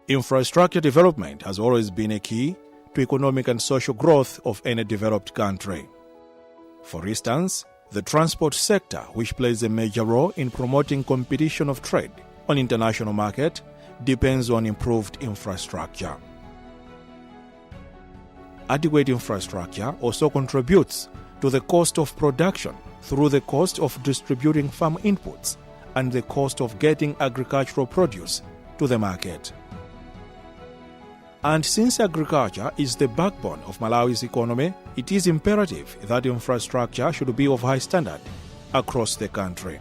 Infrastructure development has always been a key to economic and social growth of any developed country. For instance, the transport sector, which plays a major role in promoting competition of trade on international market, depends on improved infrastructure. Adequate infrastructure also contributes to the cost of production through the cost of distributing farm inputs and the cost of getting agricultural produce to the market. And since agriculture is the backbone of Malawi's economy, it is imperative that infrastructure should be of high standard across the country.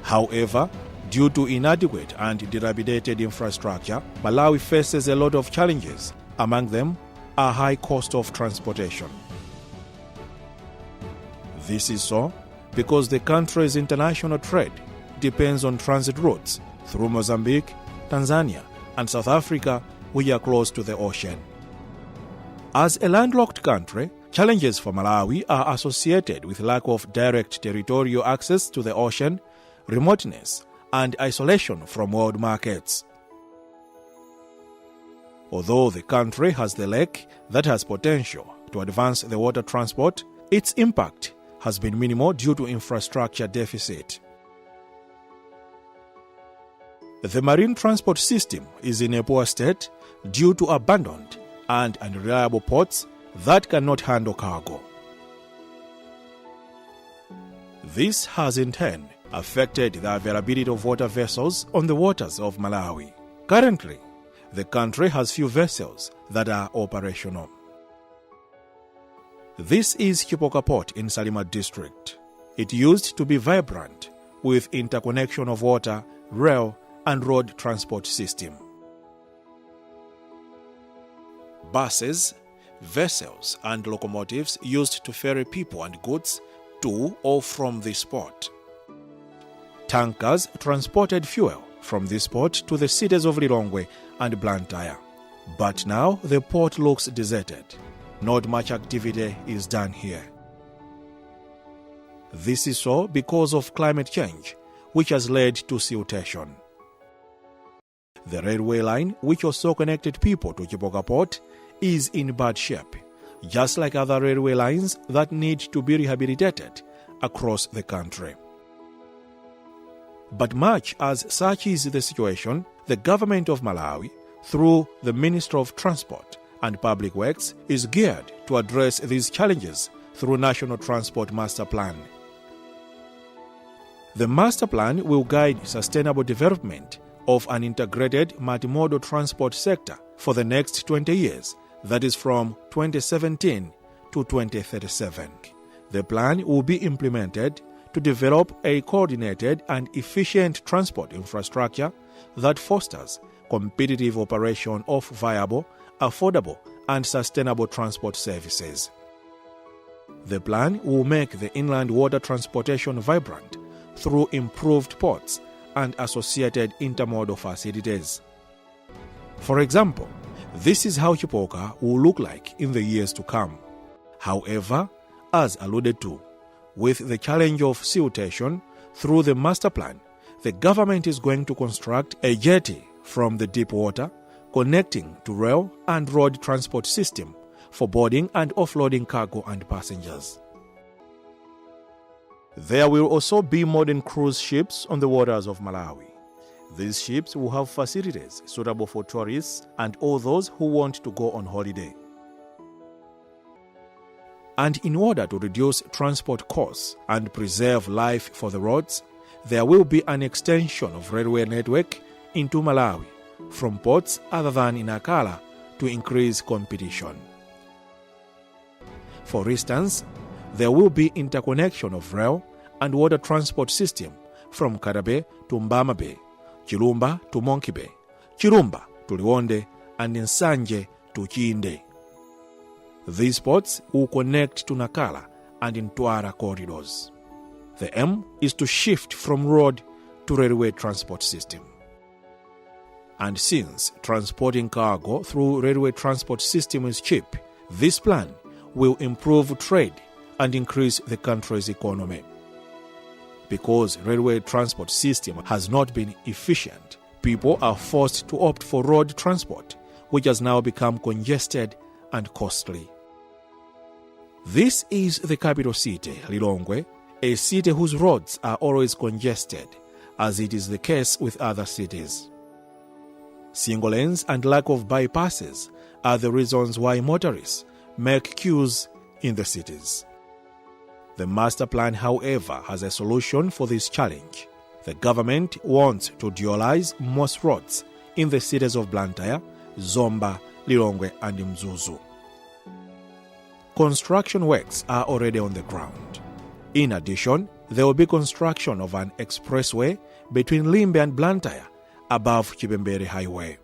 However, due to inadequate and dilapidated infrastructure, Malawi faces a lot of challenges. Among them, a high cost of transportation. This is so because the country's international trade depends on transit routes through Mozambique, Tanzania, and South Africa, which are close to the ocean. As a landlocked country, challenges for Malawi are associated with lack of direct territorial access to the ocean, remoteness, and isolation from world markets. Although the country has the lake that has potential to advance the water transport, its impact has been minimal due to infrastructure deficit. The marine transport system is in a poor state due to abandoned and unreliable ports that cannot handle cargo. This has in turn affected the availability of water vessels on the waters of Malawi. Currently, the country has few vessels that are operational. This is Chipoka Port in Salima district. It used to be vibrant with interconnection of water, rail, and road transport system. Buses, vessels, and locomotives used to ferry people and goods to or from this port. Tankers transported fuel from this port to the cities of Lilongwe and Blantyre. But now the port looks deserted. Not much activity is done here. This is so because of climate change, which has led to siltation. The railway line, which also connected people to Chipoka Port, is in bad shape, just like other railway lines that need to be rehabilitated across the country. But much as such is the situation, the government of Malawi, through the Ministry of Transport and Public Works, is geared to address these challenges through National Transport Master Plan. The Master Plan will guide sustainable development of an integrated multimodal transport sector for the next 20 years, that is from 2017 to 2037. The plan will be implemented to develop a coordinated and efficient transport infrastructure that fosters competitive operation of viable, affordable, and sustainable transport services. The plan will make the inland water transportation vibrant through improved ports and associated intermodal facilities. For example, this is how Chipoka will look like in the years to come. However, as alluded to, with the challenge of siltation, through the master plan, the government is going to construct a jetty from the deep water connecting to rail and road transport system for boarding and offloading cargo and passengers. There will also be modern cruise ships on the waters of Malawi. These ships will have facilities suitable for tourists and all those who want to go on holiday. And in order to reduce transport costs and preserve life for the roads, there will be an extension of railway network into Malawi from ports other than in Akala to increase competition. For instance, there will be interconnection of rail and water transport system from Karabe to Mbama Bay, Chilumba to Monkey Bay, Chirumba to Liwonde, and Nsanje to Chinde. These ports will connect to Nakala and Ntwara corridors. The aim is to shift from road to railway transport system. And since transporting cargo through railway transport system is cheap, this plan will improve trade and increase the country's economy. Because railway transport system has not been efficient, people are forced to opt for road transport, which has now become congested and costly. This is the capital city, Lilongwe, a city whose roads are always congested, as it is the case with other cities. Single lanes and lack of bypasses are the reasons why motorists make queues in the cities. The master plan, however, has a solution for this challenge. The government wants to dualize most roads in the cities of Blantyre, Zomba, Lilongwe and Mzuzu. Construction works are already on the ground. In addition, there will be construction of an expressway between Limbe and Blantyre above Kibembere Highway.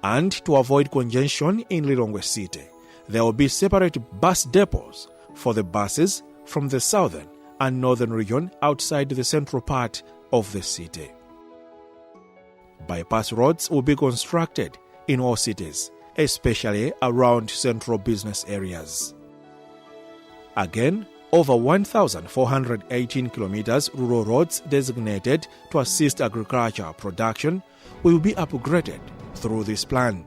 And to avoid congestion in Lilongwe City, there will be separate bus depots for the buses from the southern and northern region outside the central part of the city. Bypass roads will be constructed in all cities, especially around central business areas. Again, over 1,418 kilometers rural roads designated to assist agriculture production will be upgraded through this plan.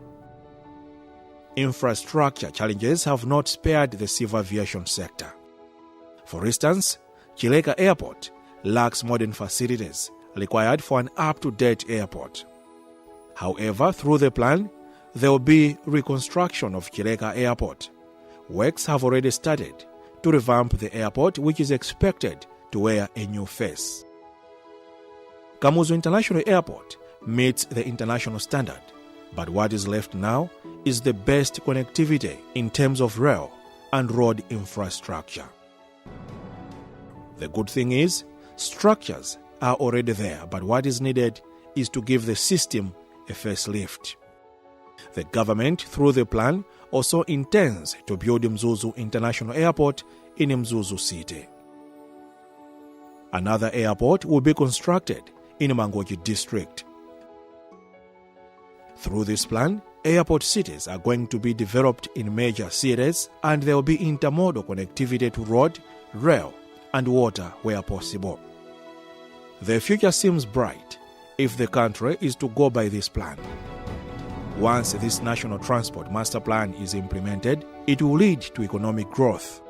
Infrastructure challenges have not spared the civil aviation sector. For instance, Chileka Airport lacks modern facilities required for an up-to-date airport. However, through the plan, there will be reconstruction of Chileka Airport. Works have already started to revamp the airport, which is expected to wear a new face. Kamuzu International Airport meets the international standard, but what is left now is the best connectivity in terms of rail and road infrastructure. The good thing is, structures are already there, but what is needed is to give the system a facelift. The government, through the plan, also intends to build Mzuzu International Airport in Mzuzu City. Another airport will be constructed in Mangochi District. Through this plan, airport cities are going to be developed in major cities, and there will be intermodal connectivity to road, rail, and water where possible. The future seems bright if the country is to go by this plan. Once this National Transport Master Plan is implemented, it will lead to economic growth.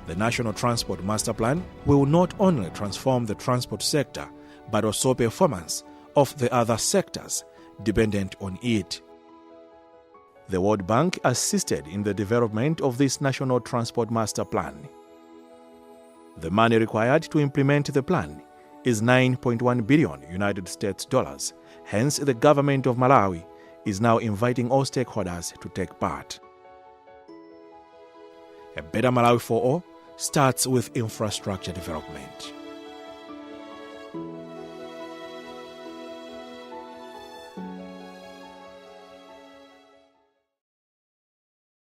The National Transport Master Plan will not only transform the transport sector, but also performance of the other sectors dependent on it. The World Bank assisted in the development of this National Transport Master Plan. The money required to implement the plan is $9.1 billion United States dollars. Hence, the government of Malawi is now inviting all stakeholders to take part. A better Malawi for all starts with infrastructure development.